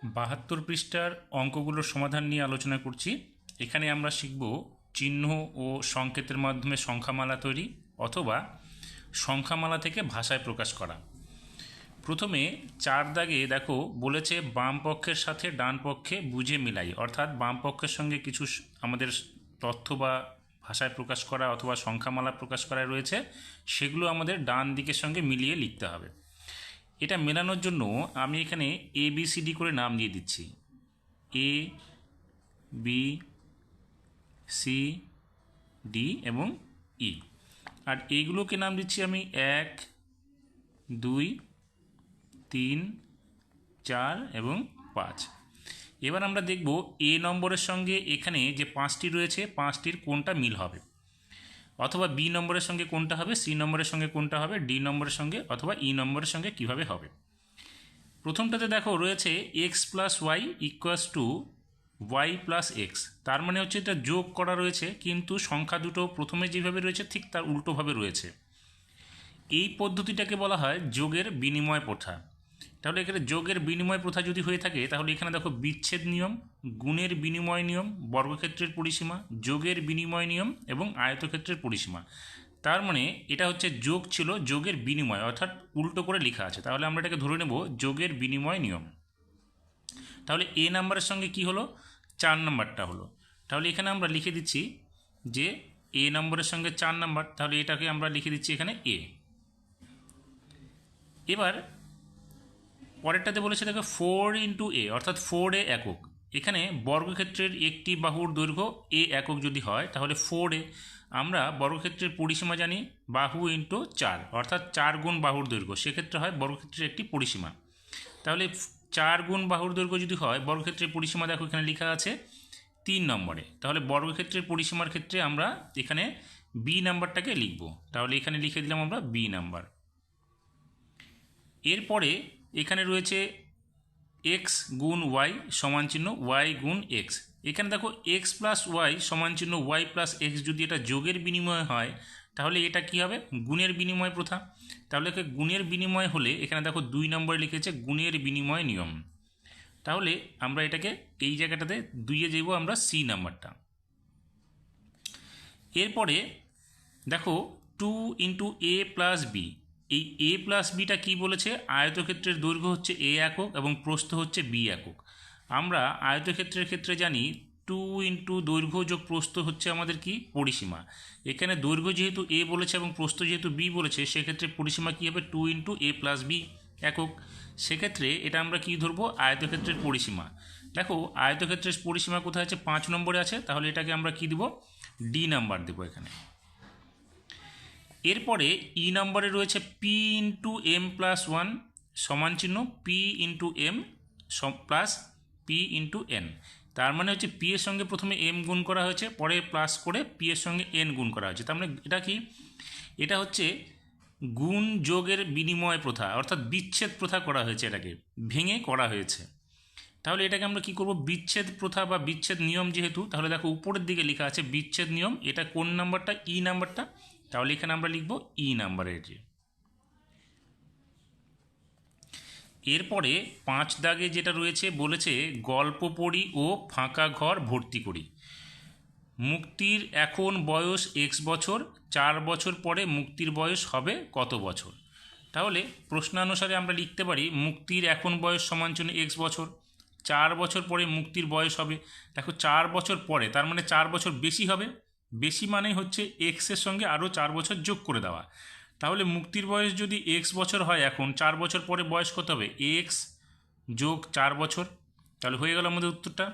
72 পৃষ্ঠার অঙ্কগুলোর সমাধান নিয়ে আলোচনা করছি। এখানে আমরা শিখব চিহ্ন ও সংকেতের মাধ্যমে সংখ্যামালা তৈরি অথবা সংখ্যামালা থেকে ভাষায় প্রকাশ করা। প্রথমে 4 দাগে দেখো বলেছে বাম পক্ষের সাথে ডান পক্ষে বুঝে মিলাই, অর্থাৎ বাম পক্ষের সঙ্গে কিছু আমাদের তথ্য বা ভাষায় প্রকাশ করা অথবা সংখ্যামালা প্রকাশ করা রয়েছে, সেগুলো আমাদের ডান দিকের সঙ্গে মিলিয়ে লিখতে হবে। এটা মেলানোর জন্য আমি এখানে ABCD করে নাম দিয়ে দিচ্ছি, ABCD এবং E, আর এইগুলোকে নাম দিচ্ছি আমি 1, 2, 3, 4 এবং 5। এবার আমরা দেখব A নম্বরের সঙ্গে এখানে যে 5টি রয়েছে 5টির কোনটা মিল হবে, অথবা B নম্বরের সঙ্গে কোনটা হবে, C নম্বরের সঙ্গে কোনটা হবে, D নম্বরের সঙ্গে অথবা E নম্বরের সঙ্গে কিভাবে হবে। প্রথমটাতে দেখো রয়েছে x plus y equals to y plus x, তার মানে হচ্ছে এটা যোগ করা রয়েছে, কিন্তু সংখ্যা দুটো প্রথমে যেভাবে রয়েছে ঠিক তার উল্টোভাবে রয়েছে। এই পদ্ধতিটাকে বলা হয় যোগের বিনিময় প্রথা। তাহলে এখানে যোগের বিনিময় প্রথা যদি হয়ে থাকে তাহলে এখানে দেখো বিচ্ছেদ নিয়ম, গুণের বিনিময় নিয়ম, বর্গক্ষেত্রের পরিসীমা, যোগের বিনিময় নিয়ম এবং আয়তক্ষেত্রের পরিসীমা। তার মানে এটা হচ্ছে যোগ ছিল যোগের বিনিময়, অর্থাৎ উল্টো করে লেখা আছে, তাহলে আমরা এটাকে ধরে নেব যোগের বিনিময় নিয়ম। তাহলে এ নাম্বারের সঙ্গে কি হলো, 4 নাম্বারটা হলো, তাহলে এখানে আমরা লিখে দিচ্ছি যে এ নম্বরের সঙ্গে 4 নাম্বার, তাহলে এটাকে আমরা লিখে দিচ্ছি এখানে এ। এবার পরেরটাতে বলেছে দেখো 4 ইন্টু এ, অর্থাৎ 4a একক। এখানে বর্গক্ষেত্রের একটি বাহুর দৈর্ঘ্য এ একক যদি হয় তাহলে 4a, আমরা বর্গক্ষেত্রের পরিসীমা জানি বাহু ইন্টু 4, অর্থাৎ 4 গুণ বাহুর দৈর্ঘ্য, সেক্ষেত্রে হয় বর্গক্ষেত্রের একটি পরিসীমা। তাহলে 4 গুণ বাহুর দৈর্ঘ্য যদি হয়, বর্গক্ষেত্রের পরিসীমা দেখো এখানে লেখা আছে 3 নম্বরে, তাহলে বর্গক্ষেত্রের পরিসীমার ক্ষেত্রে আমরা এখানে বি নাম্বারটাকে লিখব, তাহলে এখানে লিখে দিলাম আমরা বি নাম্বার। এরপরে এখানে রয়েছে এক্স গুণ ওয়াই সমান চিহ্ন ওয়াই গুণ এক্স। এখানে দেখো এক্স প্লাস ওয়াই সমান চিহ্ন ওয়াই প্লাস এক্স, যদি এটা যোগের বিনিময় হয় তাহলে এটা কি হবে, গুণের বিনিময় প্রথা। তাহলে গুণের বিনিময় হলে এখানে দেখো 2 নম্বরে লিখেছে গুণের বিনিময় নিয়ম, তাহলে আমরা এটাকে এই জায়গাটাতে 2-এ যাইব আমরা সি নাম্বারটা। এরপরে দেখো 2 ইন্টু এ প্লাস বি, এই এ প্লাস বিটা কী বলেছে, আয়তক্ষেত্রের দৈর্ঘ্য হচ্ছে এ একক এবং প্রস্থ হচ্ছে বি একক। আমরা আয়তক্ষেত্রের ক্ষেত্রে জানি 2 ইন্টু দৈর্ঘ্য যোগ প্রস্থ হচ্ছে আমাদের কি পরিসীমা। এখানে দৈর্ঘ্য যেহেতু এ বলেছে এবং প্রস্থ যেহেতু বি বলেছে, সেক্ষেত্রে পরিসীমা কী হবে 2 ইন্টু এ প্লাস বি একক। সেক্ষেত্রে এটা আমরা কি ধরবো, আয়তক্ষেত্রের পরিসীমা। দেখো আয়তক্ষেত্রের পরিসীমা কোথায় আছে, 5 নম্বরে আছে, তাহলে এটাকে আমরা কি দেবো, ডি নাম্বার দেবো এখানে। এরপরে ই নম্বরে রয়েছে p into m plus one সমান চিহ্ন p into m plus p into n. তার মানে হচ্ছে পি এর সঙ্গে প্রথমে এম গুণ করা হয়েছে, পরে প্লাস করে পি এর সঙ্গে এন গুণ করা হয়েছে। তার মানে এটা কি, এটা হচ্ছে গুণ যোগের বিনিময় প্রথা, অর্থাৎ বিচ্ছেদ প্রথা করা হয়েছে, এটাকে ভেঙে করা হয়েছে। তাহলে এটাকে আমরা কি করব, বিচ্ছেদ প্রথা বা বিচ্ছেদ নিয়ম যেহেতু, তাহলে দেখো উপরের দিকে লেখা আছে বিচ্ছেদ নিয়ম, এটা কোন নাম্বারটা, ই নাম্বারটা, তাহলে এখানে আমরা লিখব ই নাম্বারের। এরপরে 5 দাগে যেটা রয়েছে বলেছে গল্প পড়ি ও ফাঁকা ঘর ভর্তি করি। মুক্তির এখন বয়স এক্স বছর, 4 বছর পরে মুক্তির বয়স হবে কত বছর। তাহলে প্রশ্নানুসারে আমরা লিখতে পারি মুক্তির এখন বয়স সমান চিহ্ন এক্স বছর, 4 বছর পরে মুক্তির বয়স হবে। দেখো 4 বছর পরে, তার মানে 4 বছর বেশি হবে, বেশি মানে হচ্ছে এক্সের সঙ্গে আরও 4 বছর যোগ করে দেওয়া। তাহলে মুক্তির বয়স যদি এক্স বছর হয়, এখন 4 বছর পরে বয়স কত হবে, এক্স যোগ 4 বছর, তাহলে হয়ে গেল আমাদের উত্তরটা।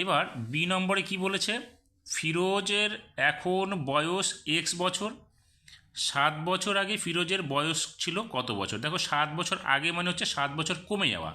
এবার বি নম্বরে কি বলেছে, ফিরোজের এখন বয়স এক্স বছর, 7 বছর আগে ফিরোজের বয়স ছিল কত বছর। দেখো 7 বছর আগে মানে হচ্ছে 7 বছর কমে যাওয়া,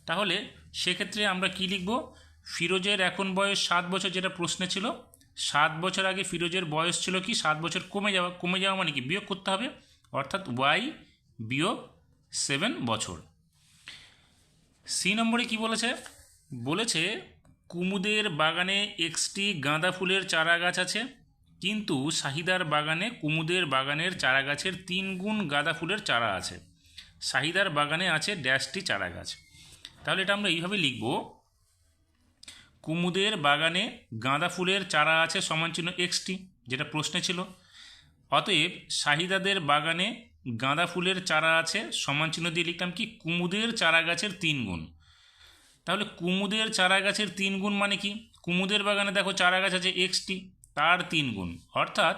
তাহলে সেক্ষেত্রে আমরা কি লিখব, ফিরোজের এখন বয়স 7 বছর, যেটা প্রশ্নে ছিল 7 বছর আগে ফিরোজের বয়স ছিল কি 7 বছর কমে যাওয়া, কমে যাওয়া মানে কি বিয়োগ করতে হবে, অর্থাৎ ওয়াই বিয়োগ 7 বছর। সি নম্বরে কি বলেছে, বলেছে কুমুদের বাগানে এক্সটি গাঁদা ফুলের চারা গাছ আছে, কিন্তু শাহিদার বাগানে কুমুদের বাগানের চারা গাছের 3 গুণ গাঁদা ফুলের চারা আছে। শাহিদার বাগানে আছে ড্যাশটি চারা গাছ। তাহলে এটা আমরা এইভাবে লিখব, কুমুদের বাগানে গাঁদা ফুলের চারা আছে সমানচিহ্ন এক্সটি, যেটা প্রশ্নে ছিল। অতএব শাহিদাদের বাগানে গাঁদা ফুলের চারা আছে সমানচিহ্ন দিয়ে লিখলাম কি, কুমুদের চারা গাছের 3 গুণ। তাহলে কুমুদের চারা গাছের 3 গুণ মানে কি, কুমুদের বাগানে দেখো চারা গাছ আছে এক্সটি, তার 3 গুণ, অর্থাৎ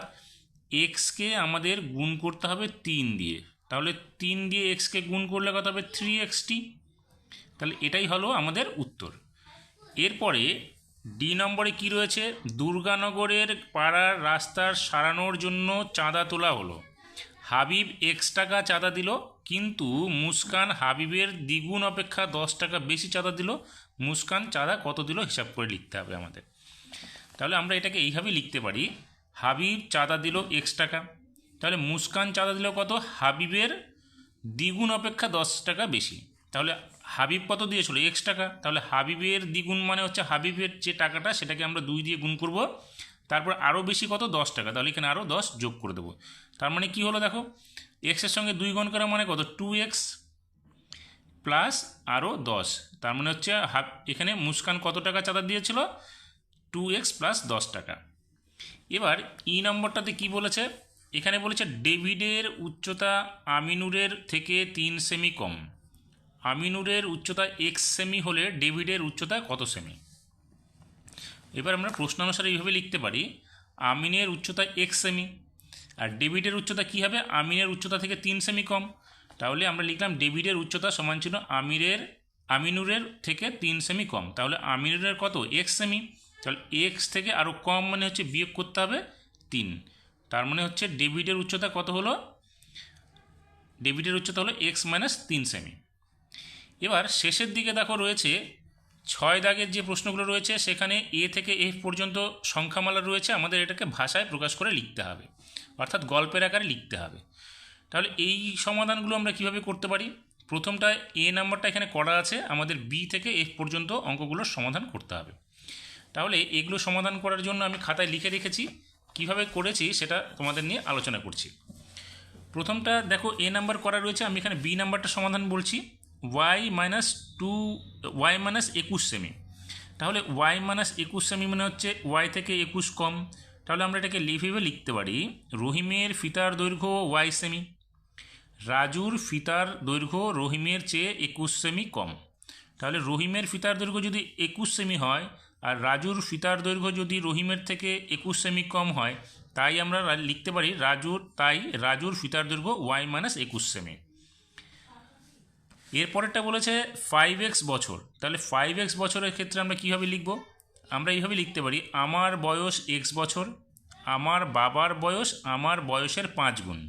এক্সকে আমাদের গুণ করতে হবে 3 দিয়ে। তাহলে 3 দিয়ে এক্সকে গুণ করলে কত হবে, 3xt। তাহলে এটাই হলো আমাদের উত্তর। এরপরে ডি নম্বরে কি রয়েছে, দুর্গানগরের পাড়ার রাস্তার সারানোর জন্য চাঁদা তোলা হলো। হাবিব X টাকা চাঁদা দিল, কিন্তু মুস্কান হাবিবের দ্বিগুণ অপেক্ষা 10 টাকা বেশি চাঁদা দিল। মুস্কান চাঁদা কত দিল হিসাব করে লিখতে হবে আমাদের। তাহলে আমরা এটাকে এইভাবে লিখতে পারি, হাবিব চাঁদা দিল X টাকা, তাহলে মুস্কান চাঁদা দিল কত, হাবিবের দ্বিগুণ অপেক্ষা 10 টাকা বেশি। তাহলে হাবিব কত দিয়েছিল, X টাকা, তাহলে হাবিবের দ্বিগুণ মানে হচ্ছে হাবিবের যে টাকাটা সেটাকে আমরা 2 দিয়ে গুণ করব, তারপর আরও বেশি কত, 10 টাকা, তাহলে এখানে আরও 10 যোগ করে দেবো। তার মানে কি হলো দেখো, এক্সের সঙ্গে 2 গুণ করা মানে কত, 2x প্লাস আরও 10, তার মানে হচ্ছে এখানে মুস্কান কত টাকা চাঁদা দিয়েছিল, 2x প্লাস 10 টাকা। এবার ই নম্বরটাতে কি বলেছে, এখানে বলেছে ডেভিডের উচ্চতা আমিনুরের থেকে 3 সেমি কম। আমিনুরের উচ্চতা x সেমি হলে ডেভিডের উচ্চতা কত সেমি। এবার আমরা প্রশ্নানুসারে এইভাবে লিখতে পারি, আমিনের উচ্চতা x সেমি, আর ডেভিডের উচ্চতা কী হবে, আমিনের উচ্চতা থেকে 3 সেমি কম। তাহলে আমরা লিখলাম ডেভিডের উচ্চতা সমান ছিল আমিনুরের থেকে 3 সেমি কম। তাহলে আমিনুরের কত, x সেমি, তাহলে x থেকে আরও কম মানে হচ্ছে বিয়োগ করতে হবে 3, তার মানে হচ্ছে ডেভিডের উচ্চতা কত হলো, ডেভিডের উচ্চতা হলো x মাইনাস 3 সেমি। এবার শেষের দিকে দেখো রয়েছে 6 দাগের যে প্রশ্নগুলো রয়েছে, সেখানে এ থেকে এফ পর্যন্ত সংখ্যামালা রয়েছে, আমাদের এটাকে ভাষায় প্রকাশ করে লিখতে হবে, অর্থাৎ গল্পের আকারে লিখতে হবে। তাহলে এই সমাধানগুলো আমরা কিভাবে করতে পারি, প্রথমটা এ নাম্বারটা এখানে করা আছে, আমাদের বি থেকে এফ পর্যন্ত অঙ্কগুলোর সমাধান করতে হবে। তাহলে এগুলো সমাধান করার জন্য আমি খাতায় লিখে রেখেছি, কিভাবে করেছি সেটা তোমাদের নিয়ে আলোচনা করছি। প্রথমটা দেখো এ নাম্বার করা রয়েছে, আমি এখানে বি নাম্বারটা সমাধান বলছি, y মাইনাস 21 সেমি। তাহলে y মাইনাস 21 সেমি মানে হচ্ছে y থেকে 21 কম। তাহলে আমরা এটাকে লিখে লিখতে পারি, রহিমের ফিতার দৈর্ঘ্য y সেমি, রাজুর ফিতার দৈর্ঘ্য রহিমের চেয়ে 21 সেমি কম। তাহলে রহিমের ফিতার দৈর্ঘ্য যদি 21 সেমি হয় আর রাজুর ফিতার দৈর্ঘ্য যদি রহিমের থেকে 21 সেমি কম হয়, তাই আমরা লিখতে পারি রাজুর ফিতার দৈর্ঘ্য y মাইনাস 21 সেমি। এরপরেরটা বলেছে 5x বছর, তাহলে 5x বছরের ক্ষেত্রে আমরা কীভাবে লিখব, আমরা এইভাবে লিখতে পারি, আমার বয়স x বছর, আমার বাবার বয়স আমার বয়সের 5 গুণ,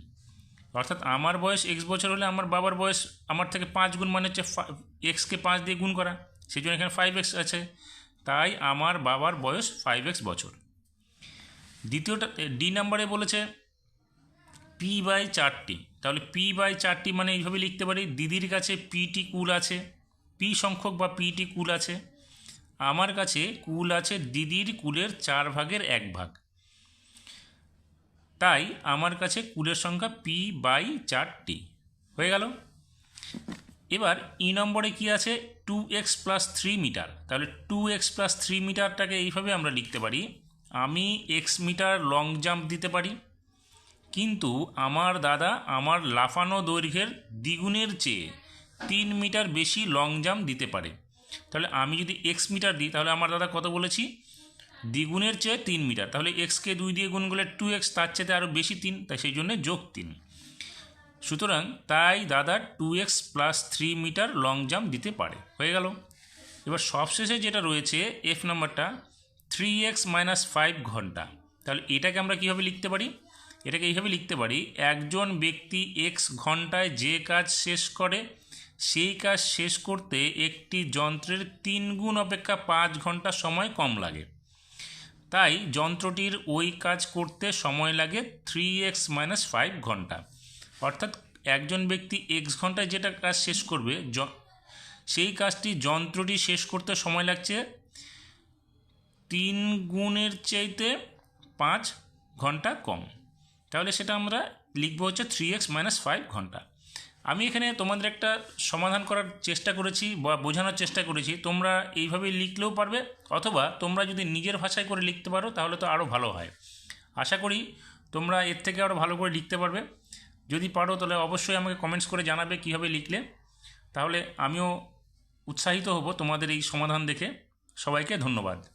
অর্থাৎ আমার বয়স x বছর হলে আমার বাবার বয়স আমার থেকে 5 গুণ মানে হচ্ছে এক্সকে 5 দিয়ে গুণ করা, সেই জন্য এখানে 5x আছে, তাই আমার বাবার বয়স 5x বছর। দ্বিতীয়টা ডি নাম্বারে বলেছে p/4টি, তাহলে p/4টি মানে এইভাবে লিখতে পারি, দিদির কাছে pটি কুল আছে, p সংখ্যক বা pটি কুল আছে, আমার কাছে কুল আছে দিদির কুলের 4 ভাগের 1 ভাগ, তাই আমার কাছে কুলের সংখ্যা p/4টি হয়ে গেল। এবার ই নম্বরে কি আছে, 2x প্লাস 3 মিটার, তাহলে 2x প্লাস 3 মিটারটাকে এইভাবে আমরা লিখতে পারি, আমি x মিটার লং জাম্প দিতে পারি, কিন্তু আমার দাদা আমার লাফানো দৈর্ঘ্যের দ্বিগুণের চেয়ে 3 মিটার বেশি লং জাম্প দিতে পারে। তাহলে আমি যদি x মিটার দিই, তাহলে আমার দাদা কত বলেছি, দ্বিগুণের চেয়ে 3 মিটার, তাহলে এক্সকে 2 দিয়ে গুণ করলে 2x, তার চেয়ে আরও বেশি 3, তাই সেই জন্য যোগ 3, সুতরাং তাই দাদা 2x plus 3 metre long jump দিতে পারে, হয়ে গেল। এবার সবশেষে যেটা রয়েছে এফ নাম্বারটা 3x মাইনাস 5 ঘন্টা, তাহলে এটাকে আমরা কীভাবে লিখতে পারি, এটাকে এইভাবে লিখতে পারি, একজন ব্যক্তি x ঘন্টায় যে কাজ শেষ করে সেই কাজ শেষ করতে একটি যন্ত্রের 3 গুণ অপেক্ষা 5 ঘন্টা সময় কম লাগে, তাই যন্ত্রটির ওই কাজ করতে সময় লাগে 3x মাইনাস 5 ঘন্টা। অর্থাৎ একজন ব্যক্তি x ঘন্টায় যেটা কাজ শেষ করবে সেই কাজটি যন্ত্রটি শেষ করতে সময় লাগছে 3 গুণের চাইতে 5 ঘন্টা কম, তাহলে সেটা আমরা লিখবো হচ্ছে 3x মাইনাস 5 ঘন্টা। আমি এখানে তোমাদের একটা সমাধান করার চেষ্টা করেছি বা বোঝানোর চেষ্টা করেছি, তোমরা এইভাবে লিখলেও পারবে, অথবা তোমরা যদি নিজের ভাষায় করে লিখতে পারো তাহলে তো আরও ভালো হয়। আশা করি তোমরা এর থেকে আরও ভালো করে লিখতে পারবে। যদি পারো তাহলে অবশ্যই আমাকে কমেন্টস করে জানাবে কীভাবে লিখলে, তাহলে আমিও উৎসাহিত হব তোমাদের এই সমাধান দেখে। সবাইকে ধন্যবাদ।